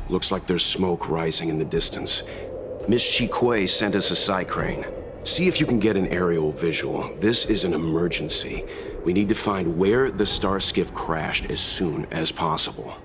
Looks like there's smoke rising in the distance. Miss Shikui sent us a psi crane. See if you can get an aerial visual. This is an emergency. We need to find where the star skiff crashed as soon as possible.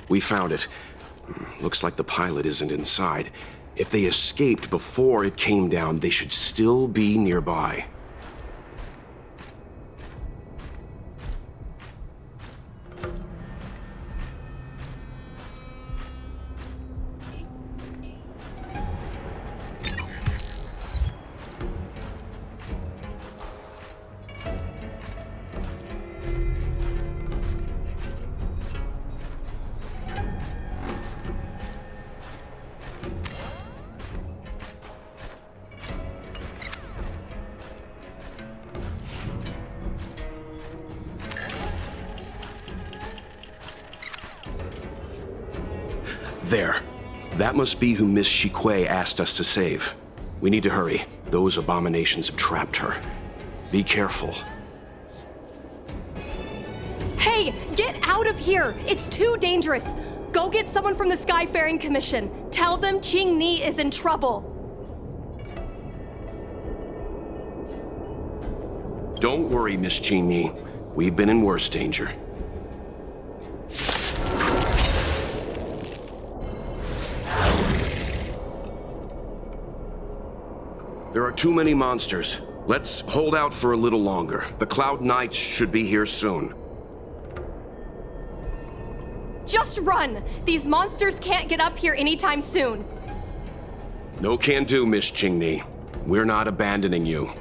We found it. Looks like the pilot isn't inside. If they escaped before it came down, they should still be nearby. There. That must be who Miss Shikui asked us to save. We need to hurry. Those abominations have trapped her. Be careful. Hey, get out of here! It's too dangerous! Go get someone from the Skyfaring Commission. Tell them Qing Ni is in trouble. Don't worry, Miss Qing Ni. We've been in worse danger. There are too many monsters. Let's hold out for a little longer. The Cloud Knights should be here soon. Just run! These monsters can't get up here anytime soon. No can do, Miss Qing Ni. We're not abandoning you.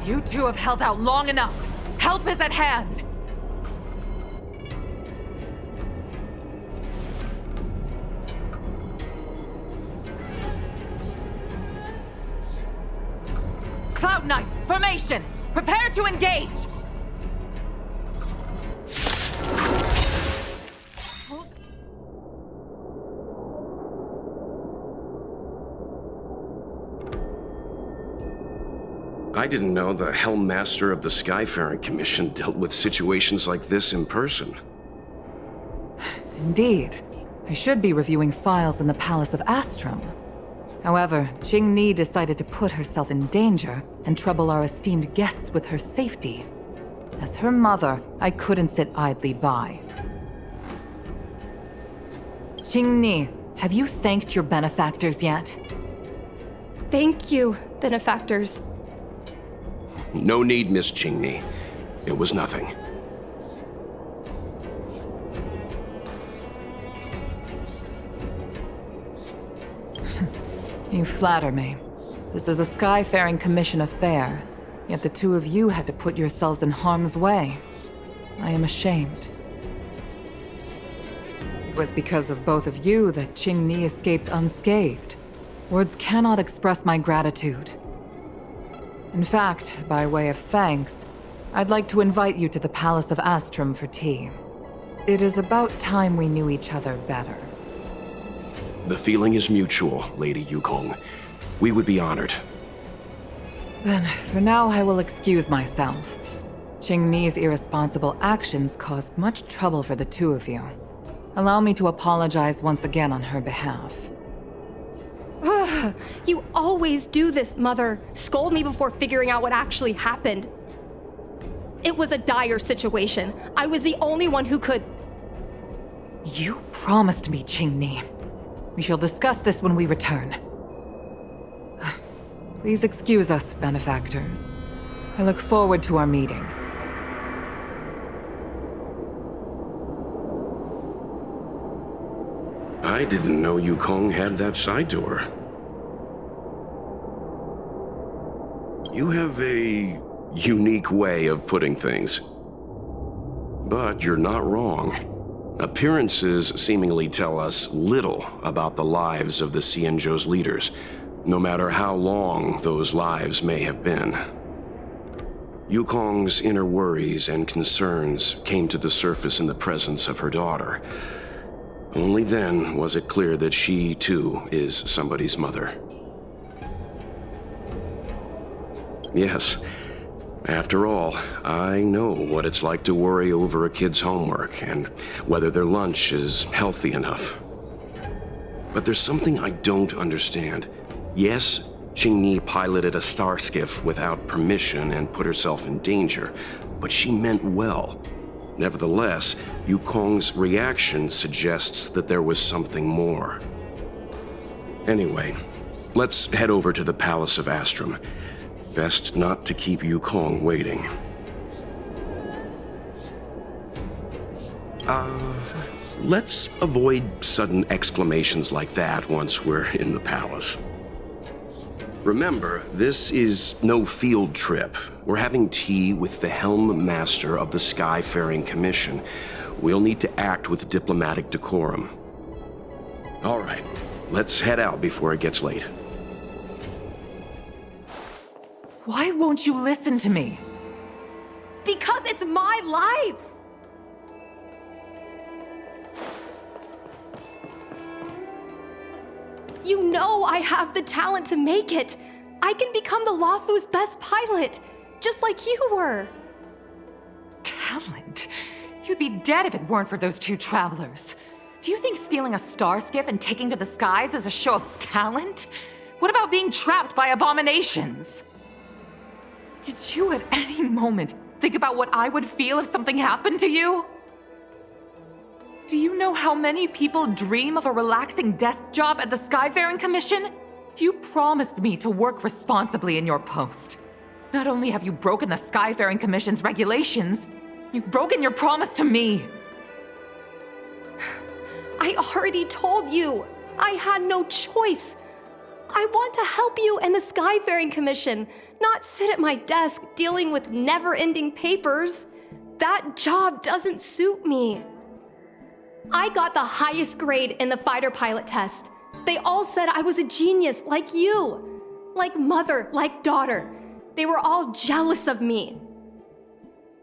You two have held out long enough. Help is at hand. Cloud Knights, formation! Prepare to engage! I didn't know the Helm Master of the Skyfaring Commission dealt with situations like this in person. Indeed. I should be reviewing files in the Palace of Astrum. However, Qing Ni decided to put herself in danger and trouble our esteemed guests with her safety. As her mother, I couldn't sit idly by. Qing Ni, have you thanked your benefactors yet? Thank you, benefactors. No need, Miss Qing Ni. It was nothing. You flatter me. This is a Skyfaring Commission affair, yet the two of you had to put yourselves in harm's way. I am ashamed. It was because of both of you that Qingni escaped unscathed. Words cannot express my gratitude. In fact, by way of thanks, I'd like to invite you to the Palace of Astrum for tea. It is about time we knew each other better. The feeling is mutual, Lady Yukong. We would be honored. Then, for now, I will excuse myself. Qingni's irresponsible actions caused much trouble for the two of you. Allow me to apologize once again on her behalf. Ugh, you always do this, Mother. Scold me before figuring out what actually happened. It was a dire situation. I was the only one who could... You promised me, Qingni. We shall discuss this when we return. Please excuse us, benefactors. I look forward to our meeting. I didn't know Yukong had that side to her. You have a unique way of putting things. But you're not wrong. Appearances seemingly tell us little about the lives of the Xianzhou's leaders, no matter how long those lives may have been. Yukong's inner worries and concerns came to the surface in the presence of her daughter. Only then was it clear that she, too, is somebody's mother. Yes, after all, I know what it's like to worry over a kid's homework and whether their lunch is healthy enough. But there's something I don't understand. Yes, Qingni piloted a star skiff without permission and put herself in danger, but she meant well. Nevertheless, Yukong's reaction suggests that there was something more. Anyway, let's head over to the Palace of Astrum. Best not to keep Yukong waiting. Let's avoid sudden exclamations like that once we're in the palace. Remember, this is no field trip. We're having tea with the Helm Master of the Skyfaring Commission. We'll need to act with diplomatic decorum. All right, let's head out before it gets late. Why won't you listen to me? Because it's my life! You know I have the talent to make it. I can become the Luofu's best pilot, just like you were. Talent? You'd be dead if it weren't for those two travelers. Do you think stealing a star skiff and taking to the skies is a show of talent? What about being trapped by abominations? Did you at any moment think about what I would feel if something happened to you? Do you know how many people dream of a relaxing desk job at the Skyfaring Commission? You promised me to work responsibly in your post. Not only have you broken the Skyfaring Commission's regulations, you've broken your promise to me. I already told you. I had no choice. I want to help you and the Skyfaring Commission, not sit at my desk dealing with never-ending papers. That job doesn't suit me. I got the highest grade in the fighter pilot test. They all said I was a genius, like you. Like mother, like daughter. They were all jealous of me.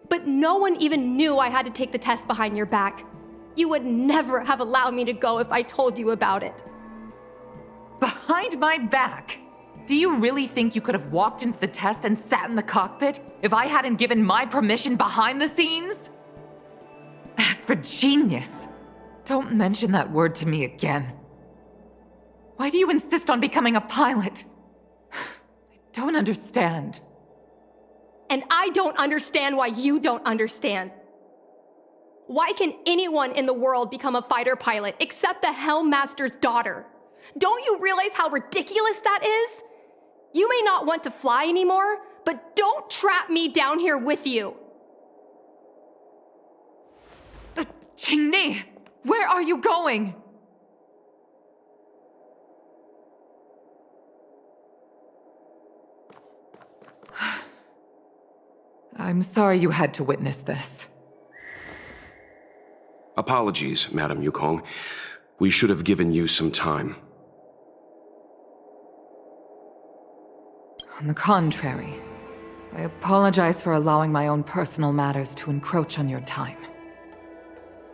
But no one even knew I had to take the test behind your back. You would never have allowed me to go if I told you about it. Behind my back? Do you really think you could have walked into the test and sat in the cockpit if I hadn't given my permission behind the scenes? As for genius, don't mention that word to me again. Why do you insist on becoming a pilot? I don't understand. And I don't understand why you don't understand. Why can anyone in the world become a fighter pilot except the Helm Master's daughter? Don't you realize how ridiculous that is? You may not want to fly anymore, but don't trap me down here with you. Qingni, where are you going? I'm sorry you had to witness this. Apologies, Madam Yukong. We should have given you some time. On the contrary, I apologize for allowing my own personal matters to encroach on your time.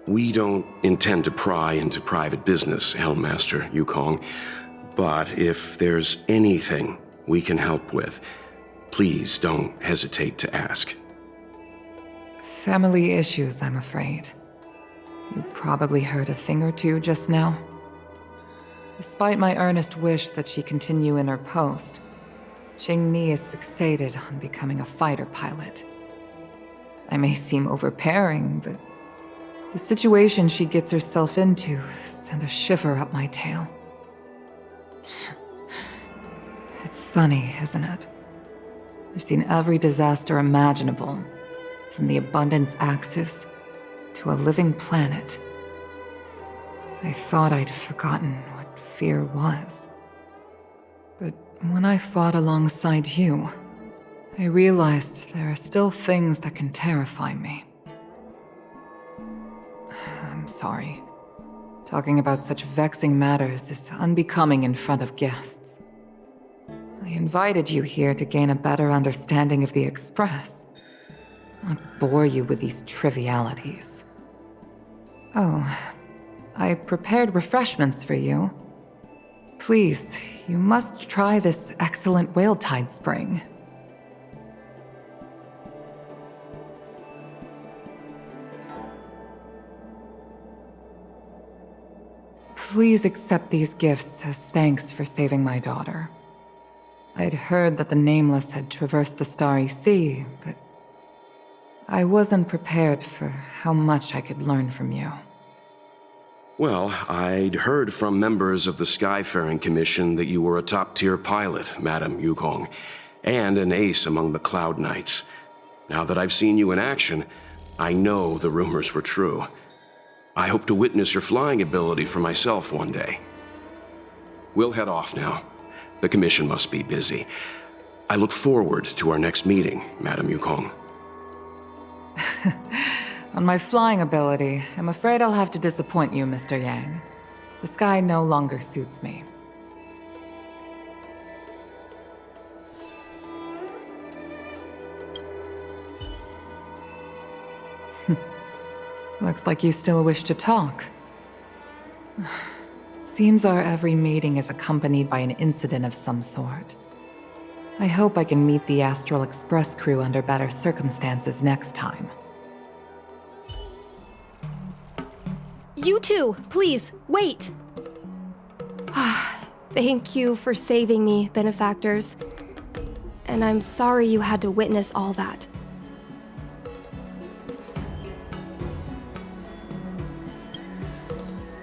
We don't intend to pry into private business, Helmmaster Yukong. But if there's anything we can help with, please don't hesitate to ask. Family issues, I'm afraid. You probably heard a thing or two just now. Despite my earnest wish that she continue in her post, Qingni is fixated on becoming a fighter pilot. I may seem overbearing, but the situation she gets herself into sent a shiver up my tail. It's funny, isn't it? I've seen every disaster imaginable, from the abundance axis to a living planet. I thought I'd forgotten what fear was. But when I fought alongside you, I realized there are still things that can terrify me. I'm sorry. Talking about such vexing matters is unbecoming in front of guests. I invited you here to gain a better understanding of the Express, not bore you with these trivialities. Oh, I prepared refreshments for you. Please, you must try this excellent whale tide spring. Please accept these gifts as thanks for saving my daughter. I'd heard that the Nameless had traversed the Starry Sea, but I wasn't prepared for how much I could learn from you. Well, I'd heard from members of the Skyfaring Commission that you were a top-tier pilot, Madam Yukong, and an ace among the Cloud Knights. Now that I've seen you in action, I know the rumors were true. I hope to witness your flying ability for myself one day. We'll head off now. The Commission must be busy. I look forward to our next meeting, Madam Yukong. On my flying ability, I'm afraid I'll have to disappoint you, Mr. Yang. The sky no longer suits me. Looks like you still wish to talk. Seems our every meeting is accompanied by an incident of some sort. I hope I can meet the Astral Express crew under better circumstances next time. You two, please, wait! Thank you for saving me, benefactors. And I'm sorry you had to witness all that.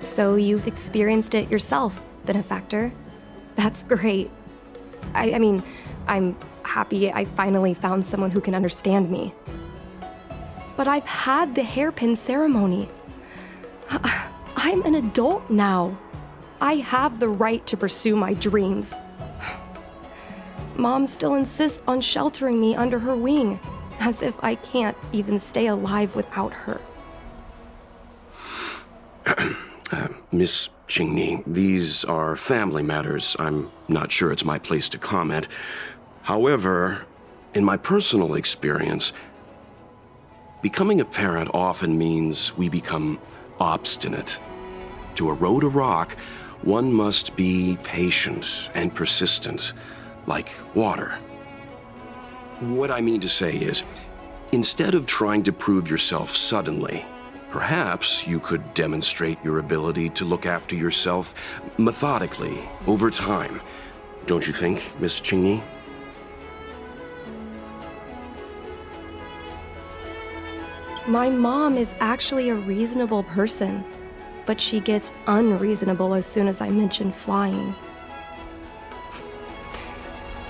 So you've experienced it yourself, benefactor. That's great. I mean, I'm happy I finally found someone who can understand me. But I've had the hairpin ceremony. I'm an adult now. I have the right to pursue my dreams. Mom still insists on sheltering me under her wing, as if I can't even stay alive without her. Miss Qingni, these are family matters. I'm not sure it's my place to comment. However, in my personal experience, becoming a parent often means we become obstinate. To erode a rock, one must be patient and persistent, like water. What I mean to say is, instead of trying to prove yourself suddenly, perhaps you could demonstrate your ability to look after yourself methodically, over time. Don't you think, Miss Qingni? My mom is actually a reasonable person, but she gets unreasonable as soon as I mention flying.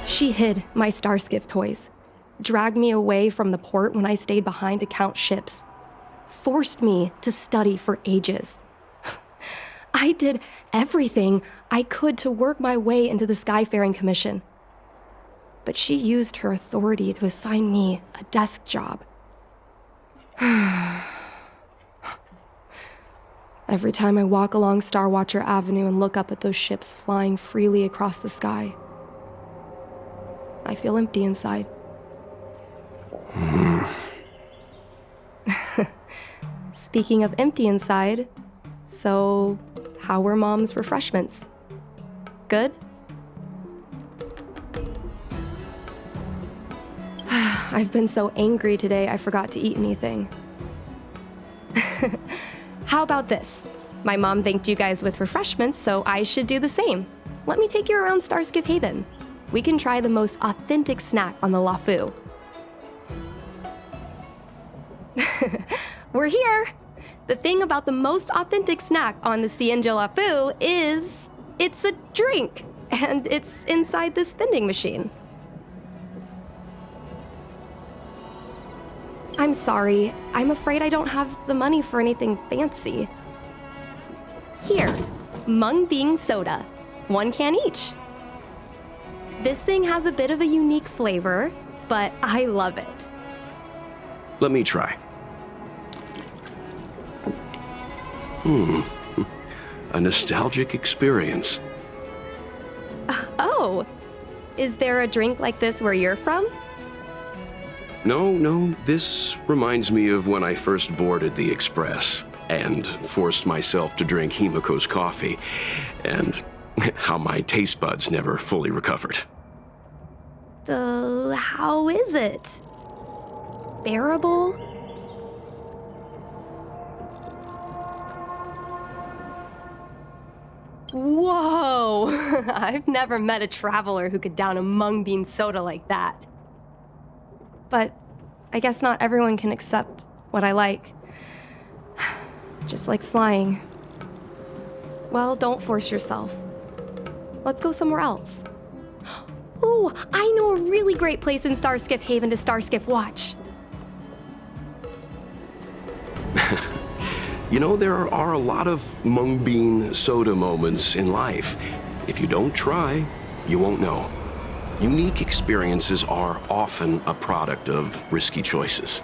She hid my Starskiff toys, dragged me away from the port when I stayed behind to count ships, forced me to study for ages. I did everything I could to work my way into the Skyfaring Commission. but she used her authority to assign me a desk job. Every time I walk along Star Watcher Avenue and look up at those ships flying freely across the sky, I feel empty inside. Speaking of empty inside, so how were Mom's refreshments? Good? I've been so angry today I forgot to eat anything. How about this? My mom thanked you guys with refreshments, so I should do the same. Let me take you around Starskip Haven. We can try the most authentic snack on the LaFu. We're here! The thing about the most authentic snack on the Cienjo LaFu is it's a drink, and it's inside this vending machine. I'm sorry. I'm afraid I don't have the money for anything fancy. Here, Mung Bean Soda. 1 can each. This thing has a bit of a unique flavor, but I love it. Let me try. A nostalgic experience. Oh, is there a drink like this where you're from? No, this reminds me of when I first boarded the Express and forced myself to drink Himiko's coffee, and how my taste buds never fully recovered. How is it? Bearable? Whoa! I've never met a traveler who could down a mung bean soda like that. But I guess not everyone can accept what I like. Just like flying. Well, don't force yourself. Let's go somewhere else. Ooh, I know a really great place in Starskip Haven to Starskip watch. You know, there are a lot of mung bean soda moments in life. If you don't try, you won't know. Unique experiences are often a product of risky choices.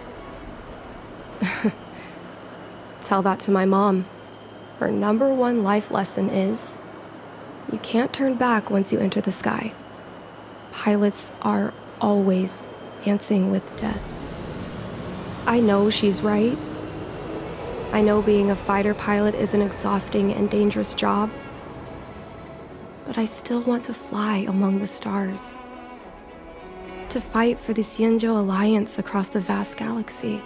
Tell that to my mom. Her #1 life lesson is, you can't turn back once you enter the sky. Pilots are always dancing with death. I know she's right. I know being a fighter pilot is an exhausting and dangerous job, but I still want to fly among the stars. To fight for the Cienjo Alliance across the vast galaxy.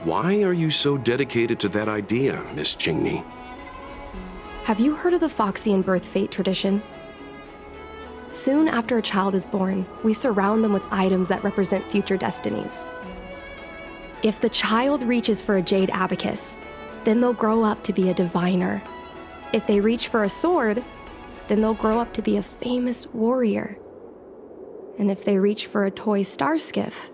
Why are you so dedicated to that idea, Miss Chingni? Have you heard of the Foxian birth fate tradition? Soon after a child is born, we surround them with items that represent future destinies. If the child reaches for a jade abacus, then they'll grow up to be a diviner. If they reach for a sword, then they'll grow up to be a famous warrior. And if they reach for a toy star skiff,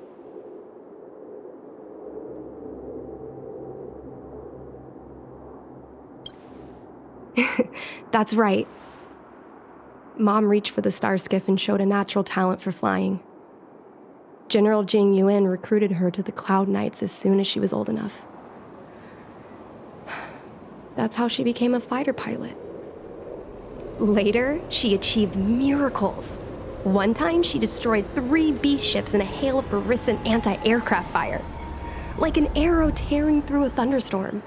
that's right. Mom reached for the star skiff and showed a natural talent for flying. General Jing Yuan recruited her to the Cloud Knights as soon as she was old enough. That's how she became a fighter pilot. Later, she achieved miracles. One time, she destroyed 3 beast ships in a hail of Barisan anti-aircraft fire, like an arrow tearing through a thunderstorm.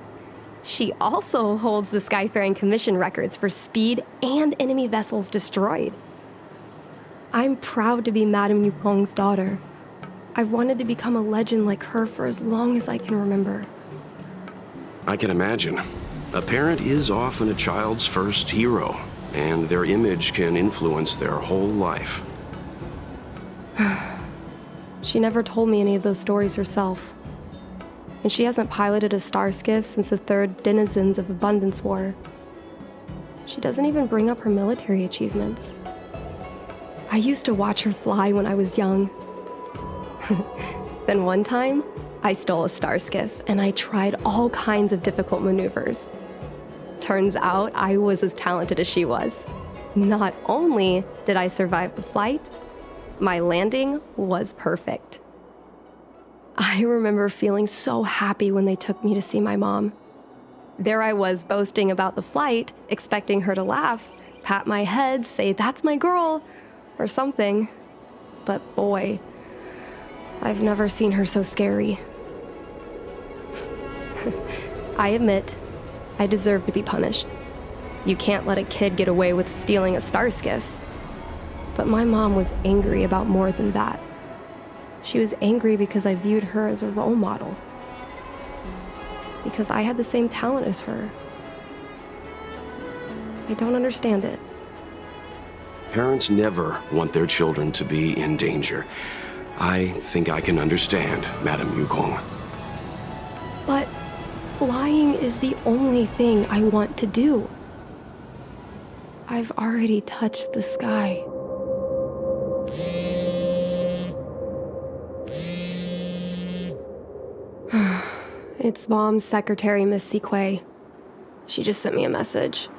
She also holds the Skyfaring Commission records for speed and enemy vessels destroyed. I'm proud to be Madame Yukong's daughter. I've wanted to become a legend like her for as long as I can remember. I can imagine. A parent is often a child's first hero, and their image can influence their whole life. She never told me any of those stories herself. And she hasn't piloted a star skiff since the 3rd Denizens of Abundance War. She doesn't even bring up her military achievements. I used to watch her fly when I was young. Then one time, I stole a star skiff and I tried all kinds of difficult maneuvers. Turns out I was as talented as she was. Not only did I survive the flight, My landing was perfect. I remember feeling so happy when they took me to see my mom. There I was boasting about the flight, expecting her to laugh, pat my head, say, "That's my girl," or something. But boy, I've never seen her so scary. I admit, I deserve to be punished. You can't let a kid get away with stealing a star skiff. But my mom was angry about more than that. She was angry because I viewed her as a role model. Because I had the same talent as her. I don't understand it. Parents never want their children to be in danger. I think I can understand, Madam Yukong. But flying is the only thing I want to do. I've already touched the sky. It's Mom's secretary, Miss Sequay. She just sent me a message.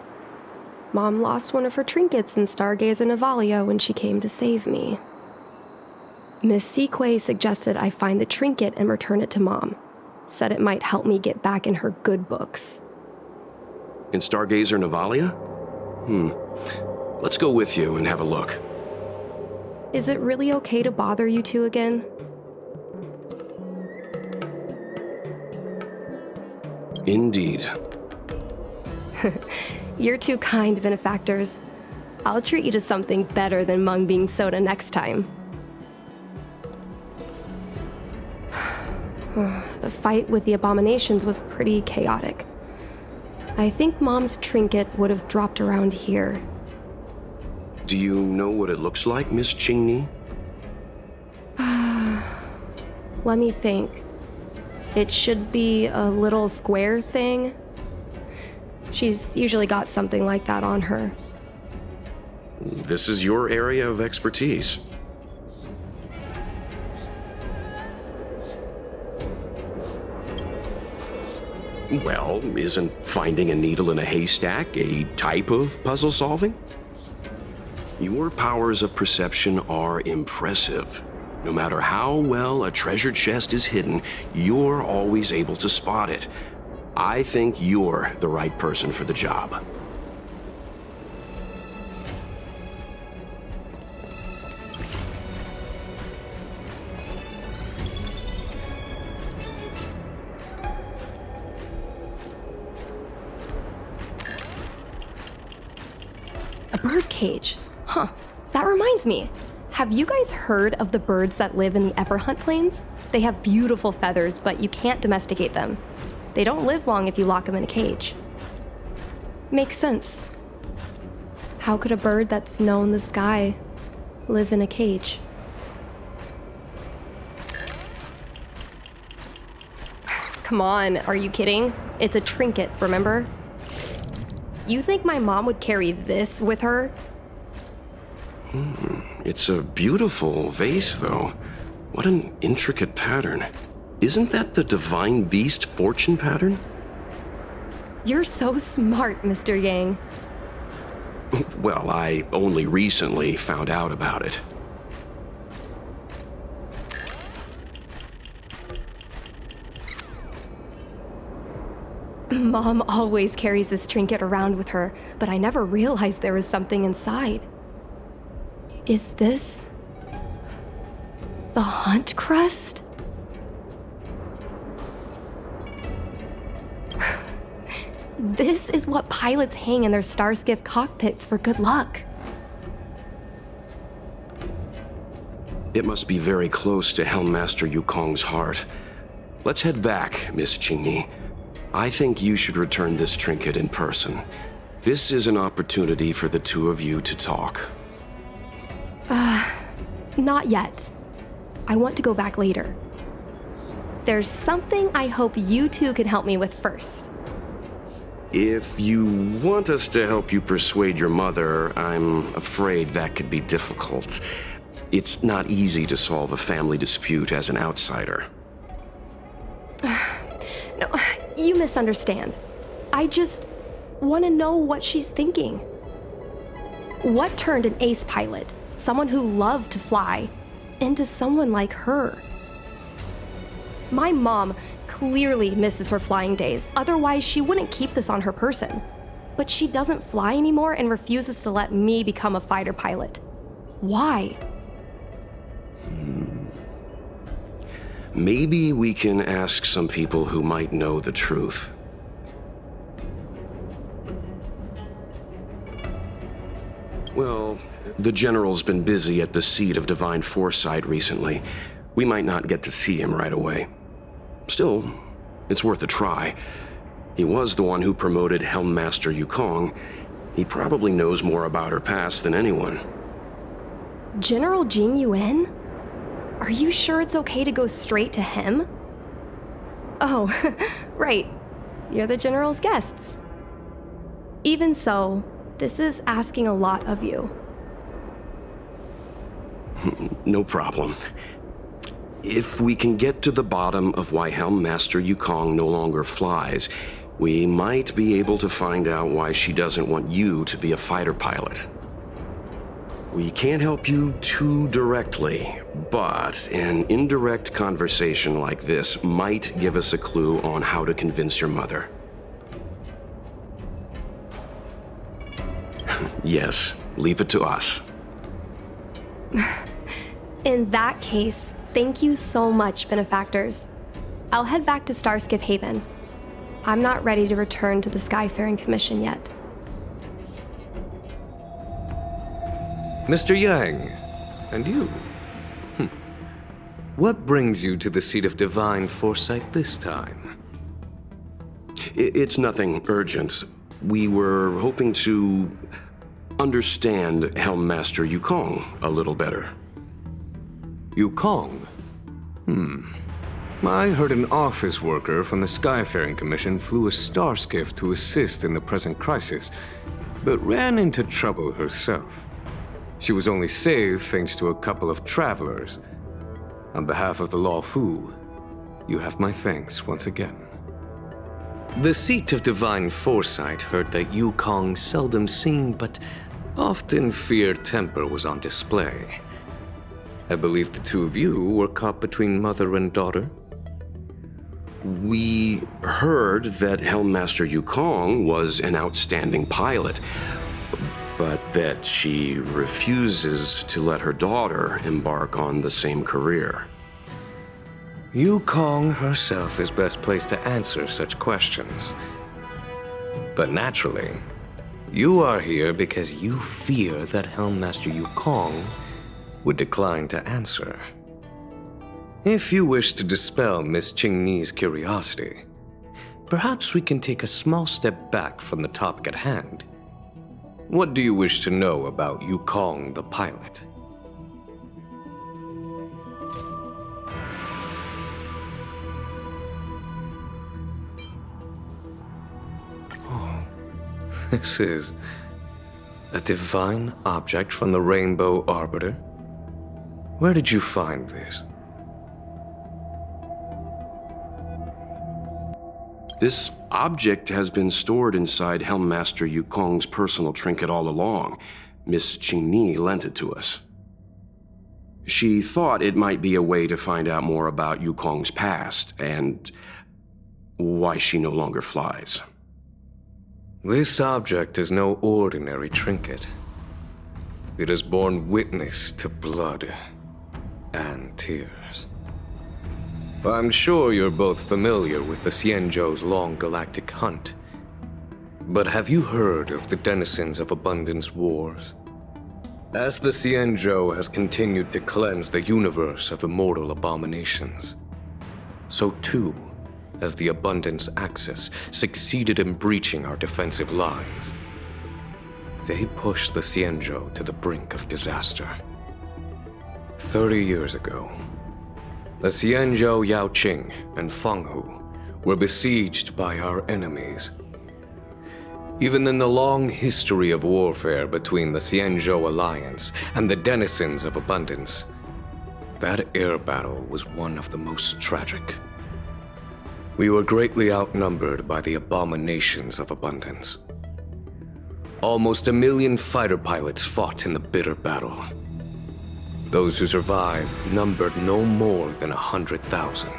Mom lost one of her trinkets in Stargazer Navalia when she came to save me. Miss Sequay suggested I find the trinket and return it to Mom. Said it might help me get back in her good books. In Stargazer Navalia? Let's go with you and have a look. Is it really okay to bother you two again? Indeed. You're too kind, benefactors. I'll treat you to something better than mung bean soda next time. The fight with the abominations was pretty chaotic. I think Mom's trinket would have dropped around here. Do you know what it looks like, Miss Qingni? Let me think. It should be a little square thing. She's usually got something like that on her. This is your area of expertise. Well, isn't finding a needle in a haystack a type of puzzle solving? Your powers of perception are impressive. No matter how well a treasure chest is hidden, you're always able to spot it. I think you're the right person for the job. A bird cage. Huh. That reminds me. Have you guys heard of the birds that live in the Everhunt Plains? They have beautiful feathers, but you can't domesticate them. They don't live long if you lock them in a cage. Makes sense. How could a bird that's known the sky live in a cage? Come on, are you kidding? It's a trinket, remember? You think my mom would carry this with her? It's a beautiful vase, though. What an intricate pattern. Isn't that the divine beast fortune pattern? You're so smart, Mr. Yang. Well, I only recently found out about it. Mom always carries this trinket around with her, but I never realized there was something inside. Is this the Hunt Crest? This is what pilots hang in their Starskiff cockpits for good luck. It must be very close to Helmmaster Yukong's heart. Let's head back, Miss Qingni. I think you should return this trinket in person. This is an opportunity for the two of you to talk. Not yet. I want to go back later. There's something I hope you two can help me with first. If you want us to help you persuade your mother, I'm afraid that could be difficult. It's not easy to solve a family dispute as an outsider. No, you misunderstand. I just want to know what she's thinking. What turned an ace pilot, someone who loved to fly, into someone like her. My mom clearly misses her flying days, otherwise she wouldn't keep this on her person. But she doesn't fly anymore and refuses to let me become a fighter pilot. Why? Maybe we can ask some people who might know the truth. Well, the General's been busy at the seat of Divine Foresight recently. We might not get to see him right away. Still, it's worth a try. He was the one who promoted Helmmaster Yukong. He probably knows more about her past than anyone. General Jing Yuan? Are you sure it's okay to go straight to him? Oh, right. You're the General's guests. Even so, this is asking a lot of you. No problem. If we can get to the bottom of why Helmmaster Yukong no longer flies, we might be able to find out why she doesn't want you to be a fighter pilot. We can't help you too directly, but an indirect conversation like this might give us a clue on how to convince your mother. Yes, leave it to us. In that case, thank you so much, benefactors. I'll head back to Starskip Haven. I'm not ready to return to the Skyfaring Commission yet. Mr. Yang, and you? What brings you to the seat of Divine Foresight this time? It's nothing urgent. We were hoping to understand Helmmaster Yukong a little better. Yukong? I heard an office worker from the Skyfaring Commission flew a star skiff to assist in the present crisis, but ran into trouble herself. She was only saved thanks to a couple of travelers. On behalf of the Law Fu, you have my thanks once again. The seat of Divine Foresight heard that Yukong's seldom seen but often feared temper was on display. I believe the two of you were caught between mother and daughter. We heard that Helmmaster Yukong was an outstanding pilot, but that she refuses to let her daughter embark on the same career. Yukong herself is best placed to answer such questions. But naturally, you are here because you fear that Helmmaster Yukong would decline to answer. If you wish to dispel Miss Qingni's curiosity, perhaps we can take a small step back from the topic at hand. What do you wish to know about Yukong the pilot? Oh, this is a divine object from the Rainbow Arbiter? Where did you find this? This object has been stored inside Helmmaster Yukong's personal trinket all along. Miss Qingni lent it to us. She thought it might be a way to find out more about Yukong's past and why she no longer flies. This object is no ordinary trinket. It has borne witness to blood and tears. I'm sure you're both familiar with the Xianzhou's long galactic hunt. But have you heard of the denizens of Abundance Wars? As the Xianzhou has continued to cleanse the universe of immortal abominations, so too has the Abundance Axis succeeded in breaching our defensive lines. They pushed the Xianzhou to the brink of disaster. 30 years ago, the Xianzhou Yaoqing and Fenghu were besieged by our enemies. Even in the long history of warfare between the Xianzhou Alliance and the denizens of Abundance, that air battle was one of the most tragic. We were greatly outnumbered by the abominations of Abundance. Almost 1 million fighter pilots fought in the bitter battle. Those who survived numbered no more than 100,000.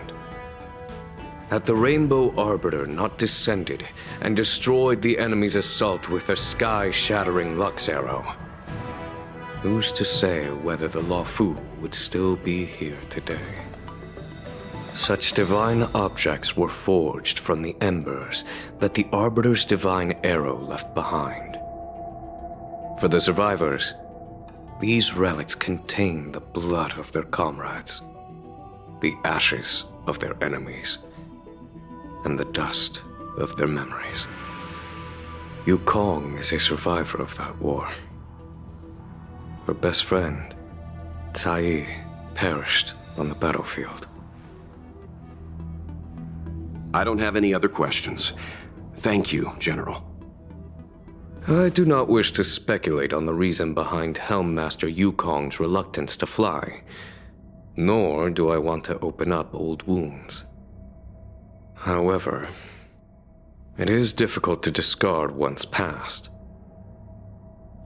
Had the Rainbow Arbiter not descended and destroyed the enemy's assault with their sky-shattering Lux Arrow, who's to say whether the Luofu would still be here today? Such divine objects were forged from the embers that the Arbiter's divine arrow left behind. For the survivors, these relics contain the blood of their comrades, the ashes of their enemies, and the dust of their memories. Yukong is a survivor of that war. Her best friend, Tai, perished on the battlefield. I don't have any other questions. Thank you, General. I do not wish to speculate on the reason behind Helmmaster Yukong's reluctance to fly, nor do I want to open up old wounds. However, it is difficult to discard one's past.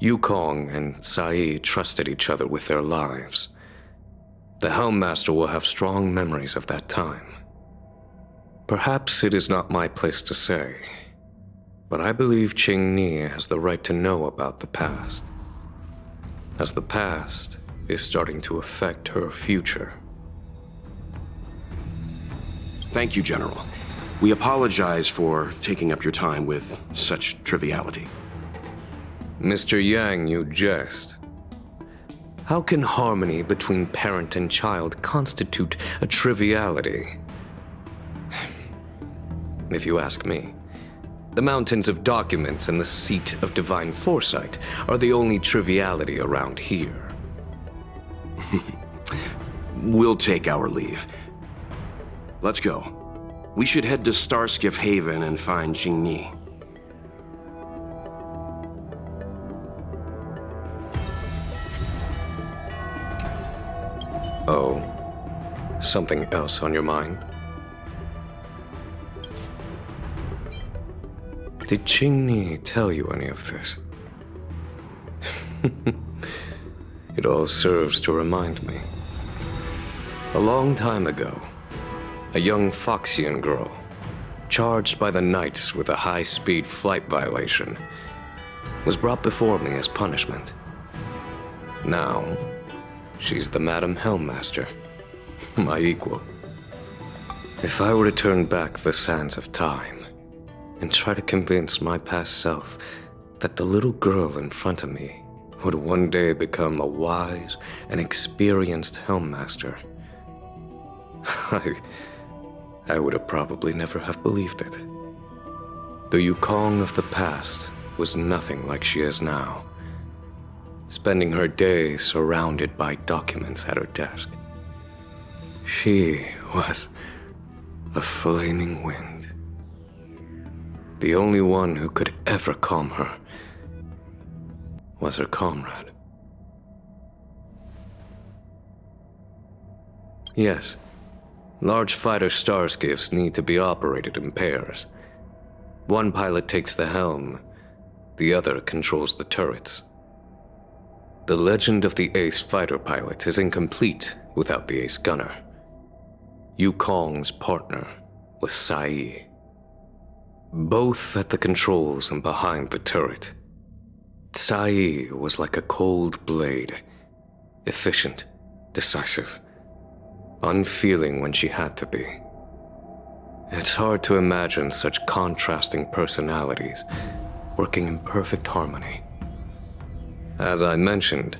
Yukong and Sai trusted each other with their lives. The Helmmaster will have strong memories of that time. Perhaps it is not my place to say, but I believe Qingni has the right to know about the past, as the past is starting to affect her future. Thank you, General. We apologize for taking up your time with such triviality. Mr. Yang, you jest. How can harmony between parent and child constitute a triviality? If you ask me, the mountains of documents and the seat of divine foresight are the only triviality around here. We'll take our leave. Let's go. We should head to Starskiff Haven and find Qingni. Oh, something else on your mind? Did Qingni tell you any of this? It all serves to remind me. A long time ago, a young Foxian girl, charged by the Knights with a high-speed flight violation, was brought before me as punishment. Now, she's the Madam Helmmaster, my equal. If I were to turn back the sands of time and try to convince my past self that the little girl in front of me would one day become a wise and experienced Helmmaster, I would have probably never have believed it. The Yukong of the past was nothing like she is now, spending her days surrounded by documents at her desk. She was a flaming wind. The only one who could ever calm her was her comrade. Yes, large fighter starskiffs need to be operated in pairs. One pilot takes the helm, the other controls the turrets. The legend of the ace fighter pilot is incomplete without the ace gunner. Yukong's partner was Sai. Both at the controls and behind the turret. Sai was like a cold blade, efficient, decisive, unfeeling when she had to be. It's hard to imagine such contrasting personalities working in perfect harmony. As I mentioned,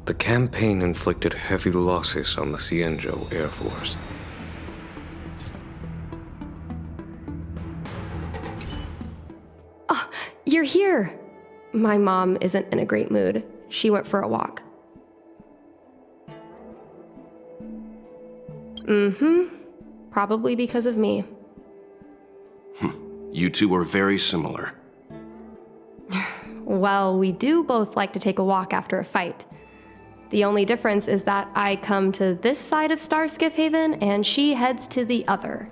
the campaign inflicted heavy losses on the Xianzhou Air Force. Oh, you're here. My mom isn't in a great mood. She went for a walk. Probably because of me. You two are very similar. Well, we do both like to take a walk after a fight. The only difference is that I come to this side of Starskiff Haven and she heads to the other.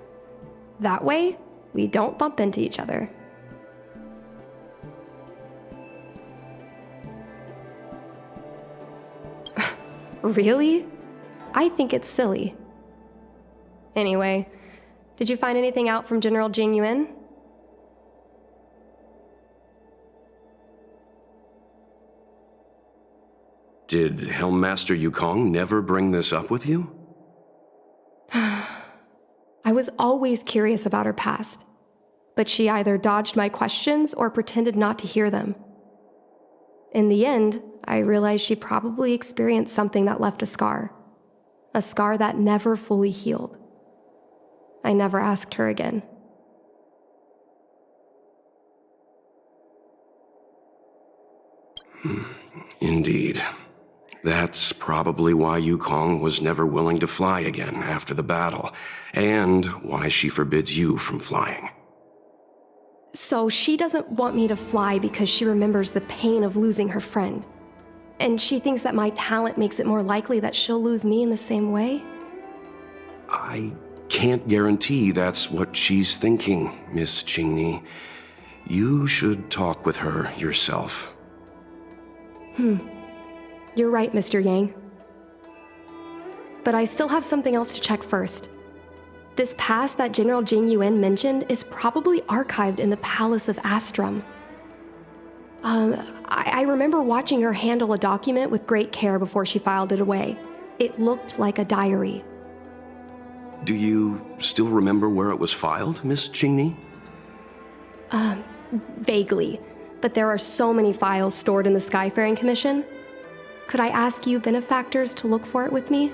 That way, we don't bump into each other. Really? I think it's silly. Anyway, did you find anything out from General Jing Yuan? Did Helmmaster Yukong never bring this up with you? I was always curious about her past, but she either dodged my questions or pretended not to hear them. In the end, I realized she probably experienced something that left a scar that never fully healed. I never asked her again. Indeed. That's probably why Yukong was never willing to fly again after the battle, and why she forbids you from flying. So she doesn't want me to fly because she remembers the pain of losing her friend. And she thinks that my talent makes it more likely that she'll lose me in the same way? I can't guarantee that's what she's thinking, Miss Qingni. You should talk with her yourself. You're right, Mr. Yang. But I still have something else to check first. This past that General Jing Yuan mentioned is probably archived in the Palace of Astrum. I remember watching her handle a document with great care before she filed it away. It looked like a diary. Do you still remember where it was filed, Miss Qingni? Vaguely, but there are so many files stored in the Skyfaring Commission. Could I ask you benefactors to look for it with me?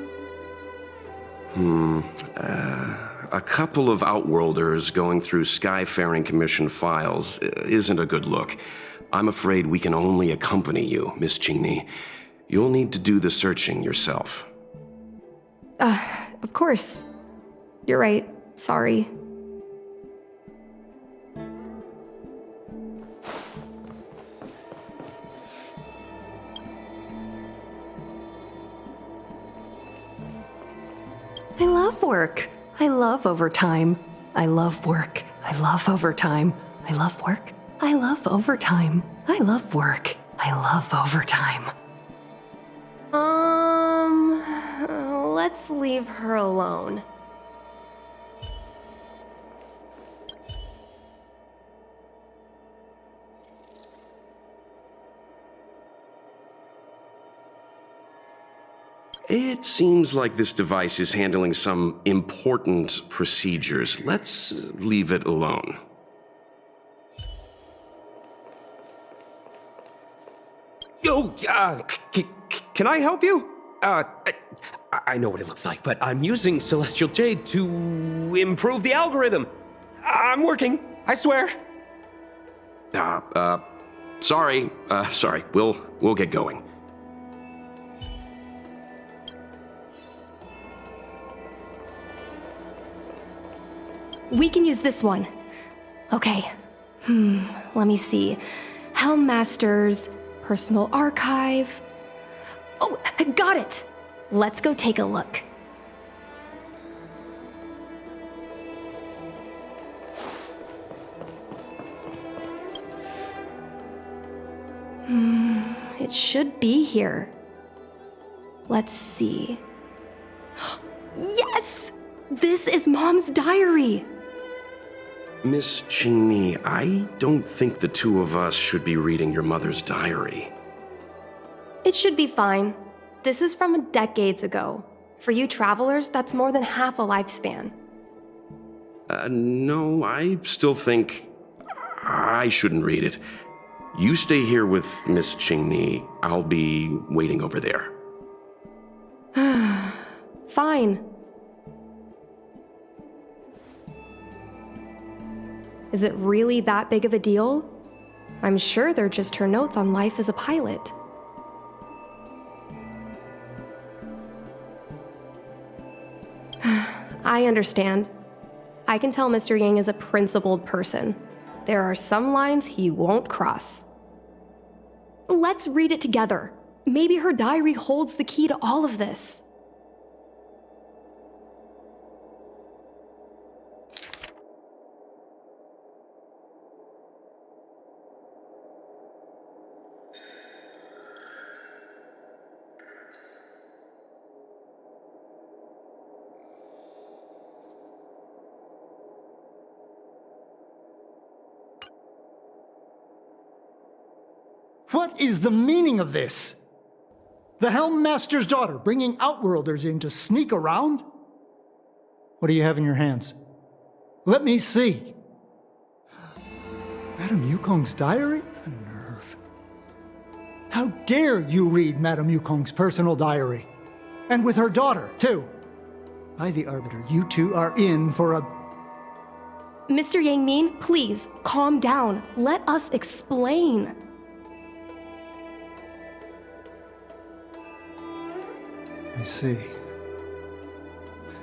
A couple of Outworlders going through Skyfaring Commission files isn't a good look. I'm afraid we can only accompany you, Miss Qingni. You'll need to do the searching yourself. Of course. You're right. Sorry. I love work. I love overtime. I love work. I love overtime. I love work. I love overtime. I love work. I love overtime. Let's leave her alone. It seems like this device is handling some important procedures. Let's leave it alone. Yo, can I help you? I know what it looks like, but I'm using Celestial Jade to improve the algorithm. I'm working, I swear. Sorry. We'll get going. We can use this one. Okay. Let me see. Helmmaster's personal archive. Oh, I got it! Let's go take a look. It should be here. Let's see. Yes! This is Mom's diary! Miss Qingni, I don't think the two of us should be reading your mother's diary. It should be fine. This is from decades ago. For you travelers, that's more than half a lifespan. No, I still think I shouldn't read it. You stay here with Miss Qingni. I'll be waiting over there. Fine. Is it really that big of a deal? I'm sure they're just her notes on life as a pilot. I understand. I can tell Mr. Yang is a principled person. There are some lines he won't cross. Let's read it together. Maybe her diary holds the key to all of this. What is the meaning of this? The Helm Master's daughter bringing Outworlders in to sneak around? What do you have in your hands? Let me see. Madame Yukong's diary? The nerve. How dare you read Madame Yukong's personal diary? And with her daughter, too. By the Arbiter, you two are in for a... Mr. Yang Min, please, calm down. Let us explain. I see.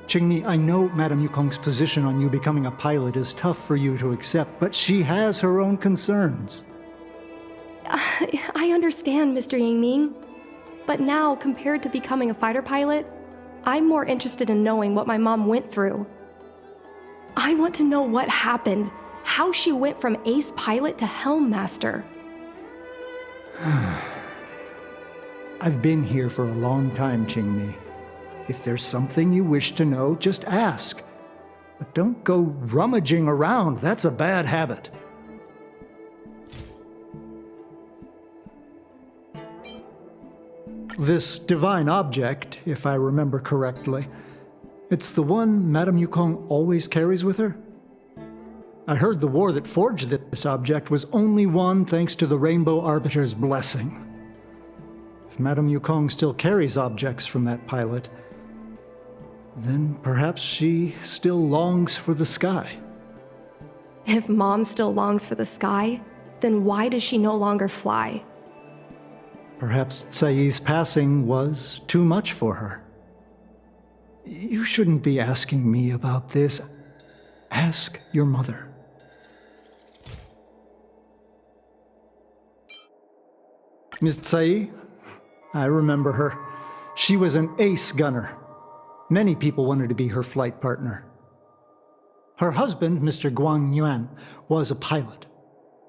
Qingni, I know Madame Yukong's position on you becoming a pilot is tough for you to accept, but she has her own concerns. I understand, Mr. Yang Min. But now, compared to becoming a fighter pilot, I'm more interested in knowing what my mom went through. I want to know what happened, how she went from ace pilot to helm master. I've been here for a long time, Qingmi. If there's something you wish to know, just ask. But don't go rummaging around. That's a bad habit. This divine object, if I remember correctly, it's the one Madame Yukong always carries with her? I heard the war that forged this object was only won thanks to the Rainbow Arbiter's blessing. If Madame Yukong still carries objects from that pilot, then perhaps she still longs for the sky. If Mom still longs for the sky, then why does she no longer fly? Perhaps Tsai's passing was too much for her. You shouldn't be asking me about this. Ask your mother. Miss Tsai? I remember her. She was an ace gunner. Many people wanted to be her flight partner. Her husband, Mr. Guang Yuan, was a pilot.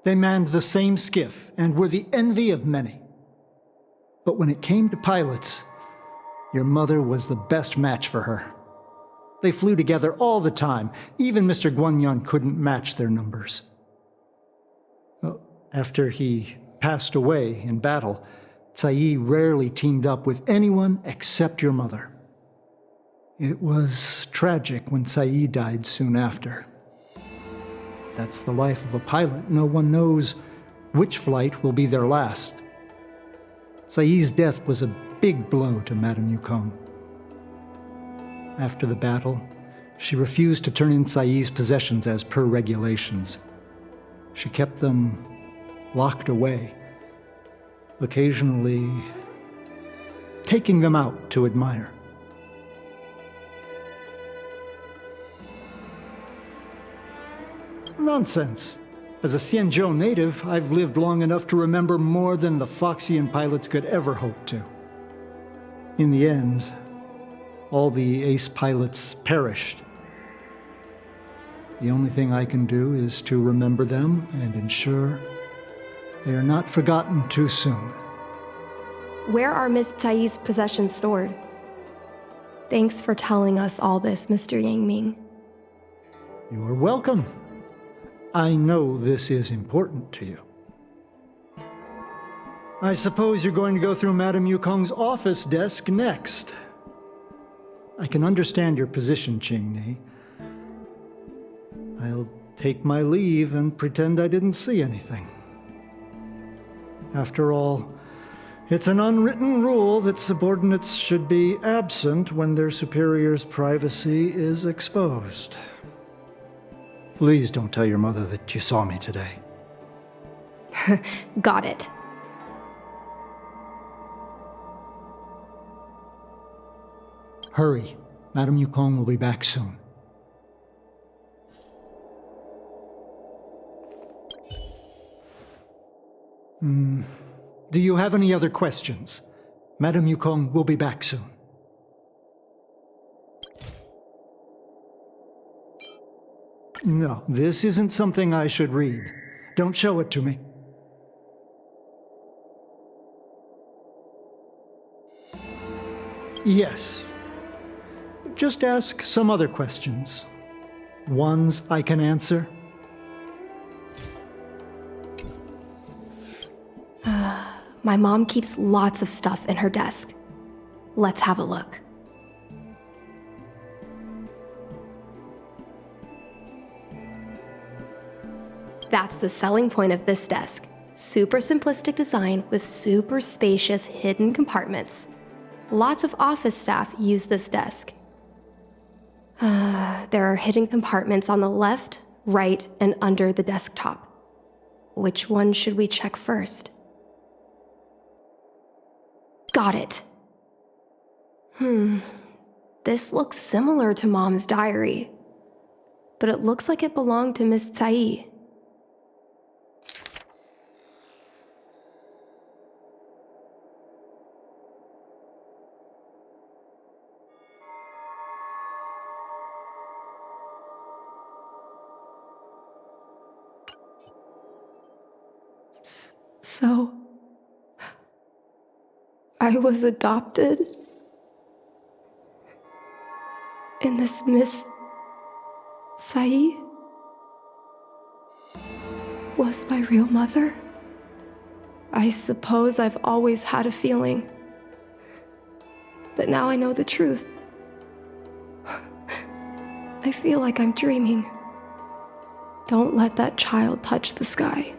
They manned the same skiff and were the envy of many. But when it came to pilots, your mother was the best match for her. They flew together all the time. Even Mr. Guanyan couldn't match their numbers. Well, after he passed away in battle, Tsai rarely teamed up with anyone except your mother. It was tragic when Tsai died soon after. That's the life of a pilot. No one knows which flight will be their last. Tsai's death was a big blow to Madame Yukong. After the battle, she refused to turn in Tsai's possessions as per regulations. She kept them locked away, occasionally taking them out to admire. Nonsense. As a Xianzhou native, I've lived long enough to remember more than the Foxian pilots could ever hope to. In the end, all the ace pilots perished. The only thing I can do is to remember them and ensure they are not forgotten too soon. Where are Miss Tsai's possessions stored? Thanks for telling us all this, Mr. Yang Ming. You are welcome. I know this is important to you. I suppose you're going to go through Madame Yukong's office desk next. I can understand your position, Qingni. I'll take my leave and pretend I didn't see anything. After all, it's an unwritten rule that subordinates should be absent when their superior's privacy is exposed. Please don't tell your mother that you saw me today. Got it. Hurry. Madame Yukong will be back soon. Do you have any other questions? Madame Yukong will be back soon. No, this isn't something I should read. Don't show it to me. Yes. Just ask some other questions. Ones I can answer. My mom keeps lots of stuff in her desk. Let's have a look. That's the selling point of this desk. Super simplistic design with super spacious hidden compartments. Lots of office staff use this desk. There are hidden compartments on the left, right, and under the desktop. Which one should we check first? Got it. This looks similar to Mom's diary, but it looks like it belonged to Miss Tsai. So, I was adopted? And this Miss Tsai was my real mother? I suppose I've always had a feeling. But now I know the truth. I feel like I'm dreaming. Don't let that child touch the sky.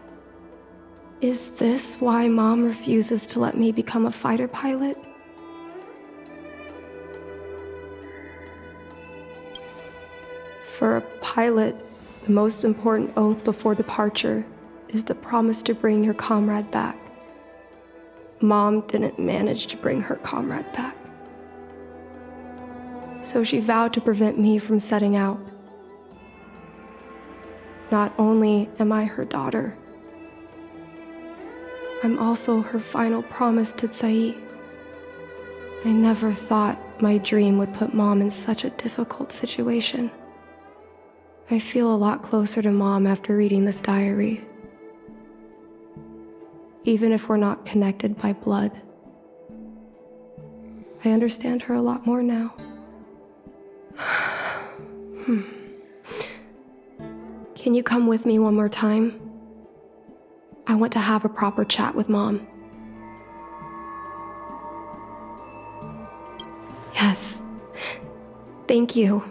Is this why Mom refuses to let me become a fighter pilot? For a pilot, the most important oath before departure is the promise to bring your comrade back. Mom didn't manage to bring her comrade back. So she vowed to prevent me from setting out. Not only am I her daughter, I'm also her final promise to Tsai. I never thought my dream would put Mom in such a difficult situation. I feel a lot closer to Mom after reading this diary. Even if we're not connected by blood, I understand her a lot more now. Can you come with me one more time? I want to have a proper chat with Mom. Yes. Thank you.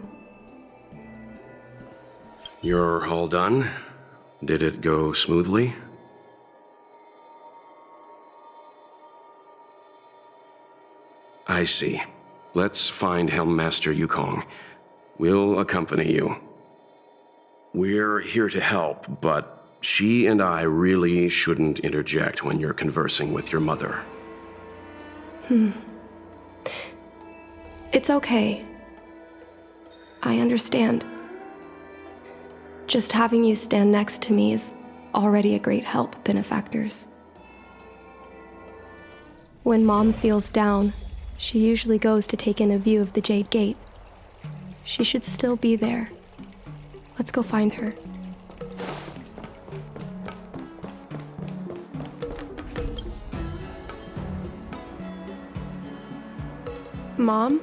You're all done? Did it go smoothly? I see. Let's find Helmmaster Yukong. We'll accompany you. We're here to help, but she and I really shouldn't interject when you're conversing with your mother. It's okay. I understand. Just having you stand next to me is already a great help, benefactors. When Mom feels down, she usually goes to take in a view of the Jade Gate. She should still be there. Let's go find her. Mom?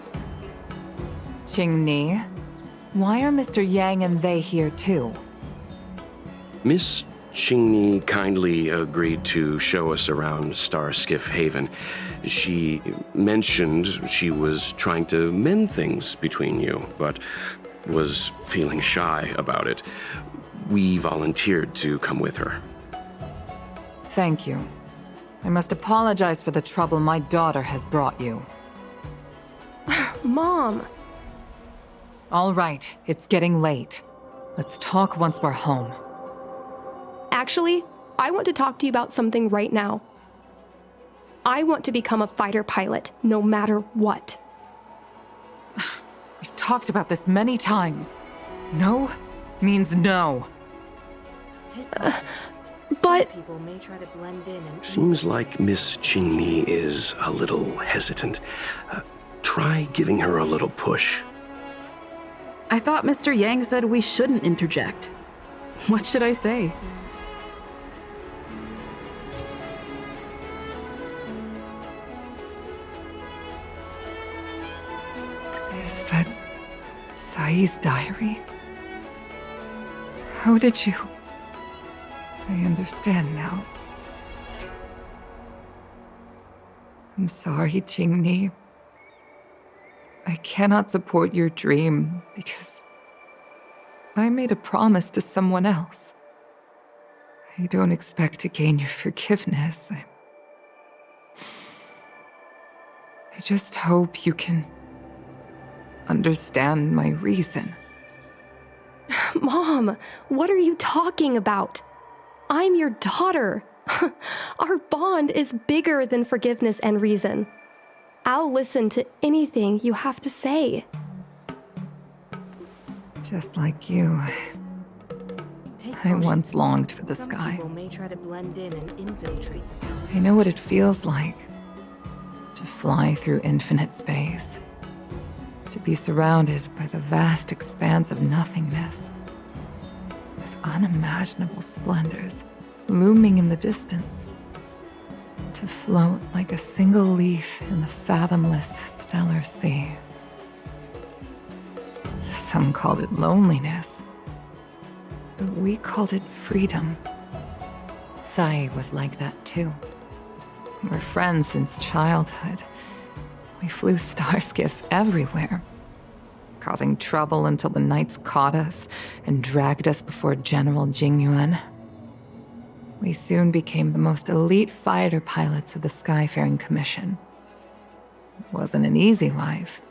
Qingni, why are Mr. Yang and they here too? Miss Qingni kindly agreed to show us around Starskiff Haven. She mentioned she was trying to mend things between you, but was feeling shy about it. We volunteered to come with her. Thank you. I must apologize for the trouble my daughter has brought you. Mom! All right, it's getting late. Let's talk once we're home. Actually, I want to talk to you about something right now. I want to become a fighter pilot, no matter what. We've talked about this many times. No means no. But People may try to blend in and Seems like Miss Qingni is a little hesitant. Try giving her a little push. I thought Mr. Yang said we shouldn't interject. What should I say? Is that Tsai's diary? How did you... I understand now. I'm sorry, Jingni. I cannot support your dream because I made a promise to someone else. I don't expect to gain your forgiveness. I just hope you can understand my reason. Mom, what are you talking about? I'm your daughter. Our bond is bigger than forgiveness and reason. I'll listen to anything you have to say. Just like you, I once longed for the sky. People may try to blend in and infiltrate the palace. I know what it feels like to fly through infinite space, to be surrounded by the vast expanse of nothingness, with unimaginable splendors looming in the distance, to float like a single leaf in the fathomless stellar sea. Some called it loneliness, but we called it freedom. Sai was like that too. We were friends since childhood. We flew star skiffs everywhere, causing trouble until the knights caught us and dragged us before General Jingyuan. We soon became the most elite fighter pilots of the Skyfaring Commission. It wasn't an easy life.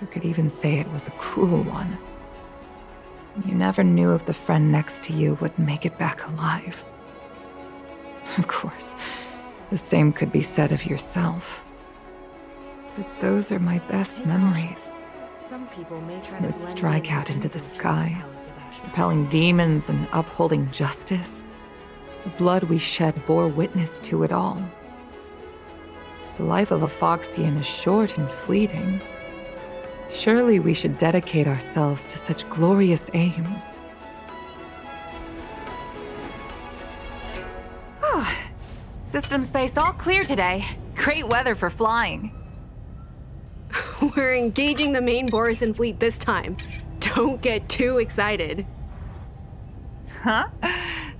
You could even say it was a cruel one. You never knew if the friend next to you would make it back alive. Of course, the same could be said of yourself. But those are my best memories. Some people may try I to would blend strike in out and into the infiltrate sky, palace of Astral. repelling demons and upholding justice. The blood we shed bore witness to it all. The life of a Foxian is short and fleeting. Surely we should dedicate ourselves to such glorious aims. System space all clear today. Great weather for flying. We're engaging the main Borisan fleet this time. Don't get too excited. Huh?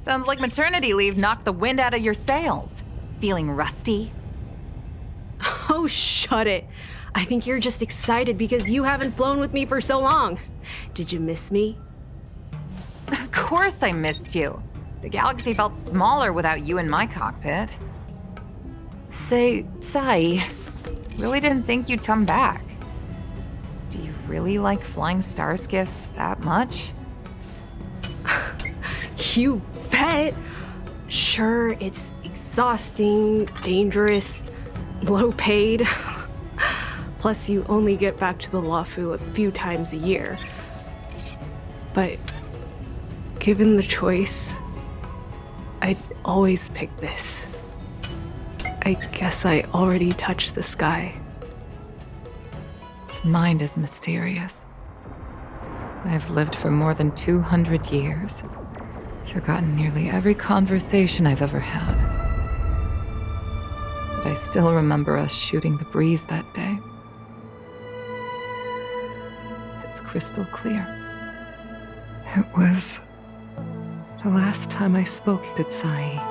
Sounds like maternity leave knocked the wind out of your sails. Feeling rusty? Oh, shut it. I think you're just excited because you haven't flown with me for so long. Did you miss me? Of course I missed you. The galaxy felt smaller without you in my cockpit. Say, Sai, really didn't think you'd come back. Do you really like flying star skiffs that much? You bet. Sure, it's exhausting, dangerous, low paid. Plus, you only get back to the Luofu a few times a year. But given the choice, I'd always pick this. I guess I already touched the sky. Mind is mysterious. I've lived for more than 200 years. Forgotten nearly every conversation I've ever had. But I still remember us shooting the breeze that day. It's crystal clear. It was the last time I spoke to Sai.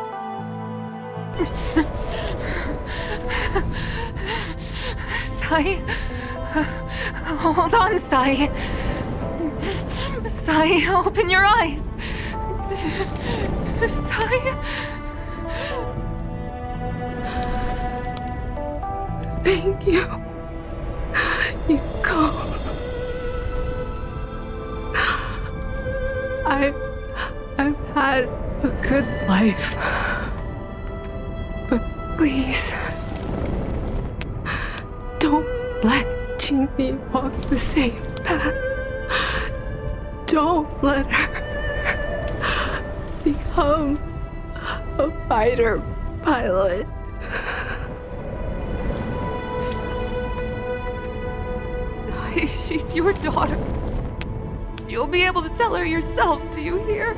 Sai? Hold on, Sai. Sai, open your eyes. Sai? Thank you. Yukong. I've had a good life. But please, don't let Jinni walk the same path. Don't let her become a fighter pilot. Sai, she's your daughter. You'll be able to tell her yourself, do you hear?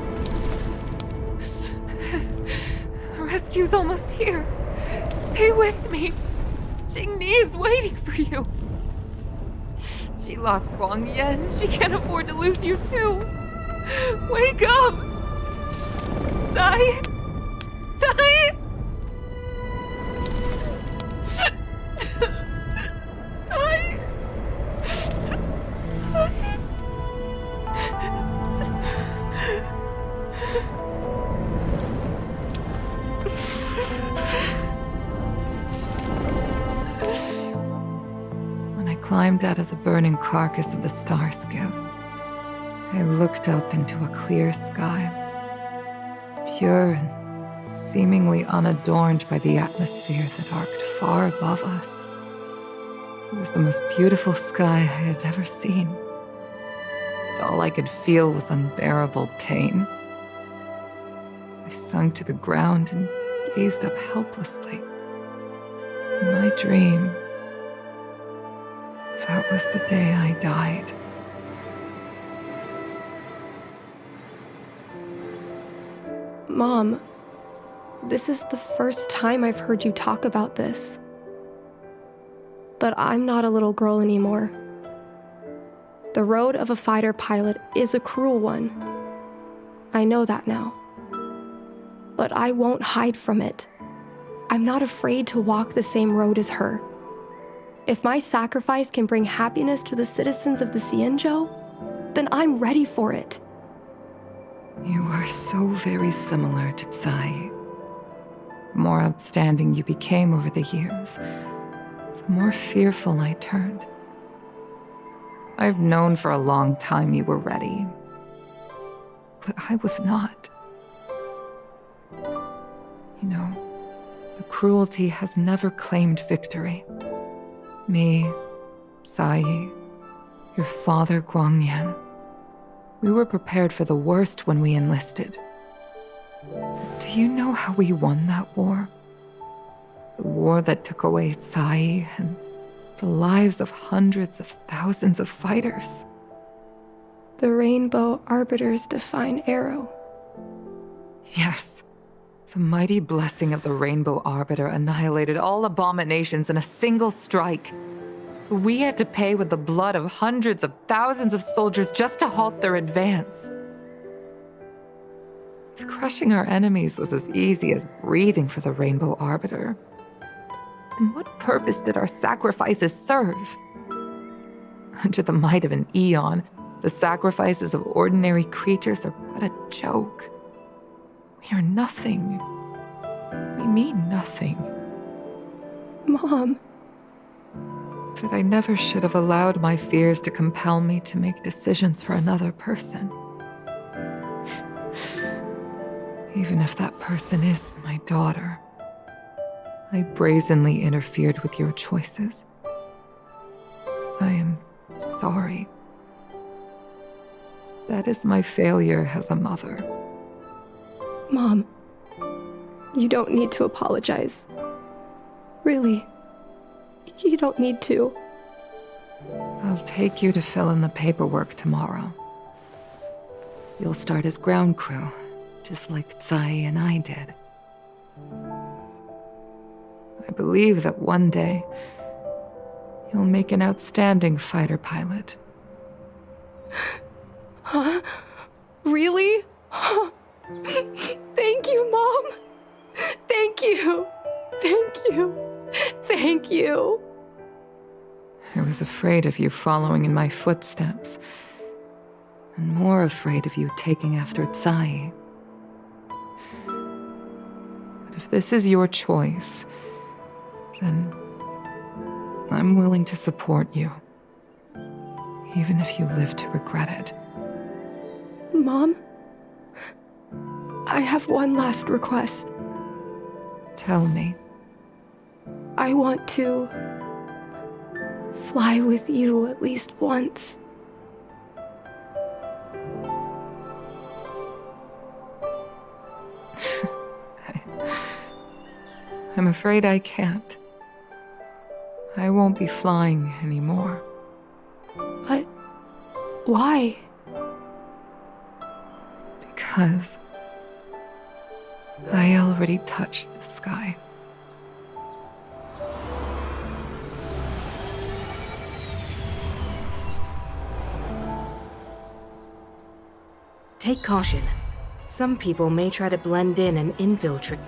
The rescue's almost here. Stay with me. Jingni is waiting for you. She lost Guang Yan. She can't afford to lose you too. Wake up! Sai! Sai! climbed out of the burning carcass of the star skiff, I looked up into a clear sky, pure and seemingly unadorned by the atmosphere that arced far above us. It was the most beautiful sky I had ever seen. But all I could feel was unbearable pain. I sunk to the ground and gazed up helplessly. In my dream, that was the day I died. Mom, this is the first time I've heard you talk about this. But I'm not a little girl anymore. The road of a fighter pilot is a cruel one. I know that now. But I won't hide from it. I'm not afraid to walk the same road as her. If my sacrifice can bring happiness to the citizens of the Xianzhou, then I'm ready for it. You are so very similar to Tsai. The more outstanding you became over the years, the more fearful I turned. I've known for a long time you were ready, but I was not. You know, the cruelty has never claimed victory. Me, Tsai, your father Guangyan. We were prepared for the worst when we enlisted. Do you know how we won that war? The war that took away Tsai and the lives of hundreds of thousands of fighters. The Rainbow Arbiter's divine arrow. Yes. The mighty blessing of the Rainbow Arbiter annihilated all abominations in a single strike. We had to pay with the blood of hundreds of thousands of soldiers just to halt their advance. If crushing our enemies was as easy as breathing for the Rainbow Arbiter, then what purpose did our sacrifices serve? Under the might of an eon, the sacrifices of ordinary creatures are but a joke. We are nothing. We mean nothing. Mom. But I never should have allowed my fears to compel me to make decisions for another person. Even if that person is my daughter, I brazenly interfered with your choices. I am sorry. That is my failure as a mother. Mom, you don't need to apologize. Really, you don't need to. I'll take you to fill in the paperwork tomorrow. You'll start as ground crew, just like Tsai and I did. I believe that one day, you'll make an outstanding fighter pilot. Huh? Really? Thank you, Mom. Thank you. Thank you. Thank you. I was afraid of you following in my footsteps, and more afraid of you taking after Tsai. But if this is your choice, then I'm willing to support you, even if you live to regret it. Mom, I have one last request. Tell me. I want to fly with you at least once. I'm afraid I can't. I won't be flying anymore. But why? Because I already touched the sky. Take caution. Some people may try to blend in and infiltrate.